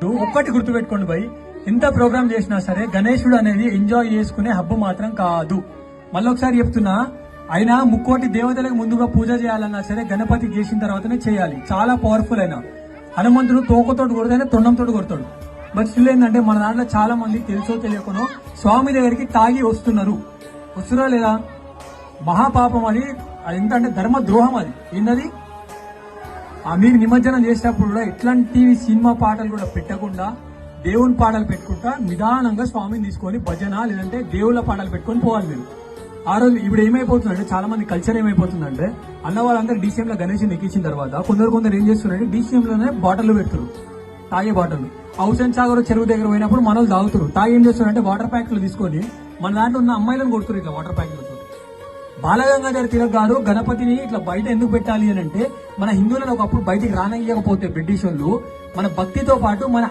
ఒక్కటి గుర్తుపెట్టుకోండి భయ్, ఎంత ప్రోగ్రామ్ చేసినా సరే గణేశుడు అనేది ఎంజాయ్ చేసుకునే హబ్బు మాత్రం కాదు. మళ్ళొకసారి చెప్తున్నా, ఆయన ముక్కోటి దేవతలకు ముందుగా పూజ చేయాలన్నా సరే గణపతికి చేసిన తర్వాతనే చేయాలి. చాలా పవర్ఫుల్ అయినా హనుమంతుడు తోకతోటి కొడతానే తొండంతోటి కొడతాడు. బట్ స్టిల్ ఏంటంటే మన దాంట్లో చాలా మంది తెలుసో తెలియకనో స్వామి దగ్గరికి తాగి వస్తున్నారా లేదా? మహాపాపం అది ఎంత అంటే ధర్మ ద్రోహం. అది ఏంటది? మీరు నిమజ్జనం చేసేటప్పుడు కూడా ఇట్లాంటి సినిమా పాటలు కూడా పెట్టకుండా దేవుని పాటలు పెట్టుకుంటా నిదానంగా స్వామిని తీసుకొని భజన లేదంటే దేవుళ్ళ పాటలు పెట్టుకొని పోవాలి మీరు. ఆ రోజు ఇప్పుడు ఏమైపోతుందంటే చాలా మంది కల్చర్ ఏమైపోతుందంటే అన్న వాళ్ళందరూ డీసీఎం లో గణేష్ ఎక్కించిన తర్వాత కొందరు ఏం చేస్తున్నారంటే డీసీఎం లోనే బాటిల్ పెడుతున్నారు, తాగే బాటిల్. హుసేన్ సాగర్ చెరువు దగ్గర పోయినప్పుడు మనల్ని తాగుతారు. తాగి ఏం చేస్తున్నారంటే వాటర్ ప్యాక్లు తీసుకొని మన దాంట్లో ఉన్న అమ్మాయిలను కొడుతున్నారు ఇట్లా వాటర్ ప్యాక్లతో. బాలగంగాధర తిలక్ గారు గణపతిని ఇట్లా బయట ఎందుకు పెట్టాలి అని అంటే మన హిందువులను ఒకప్పుడు బయటికి రానియకపోతే బ్రిటిష్ వాళ్ళు మన భక్తితో పాటు మన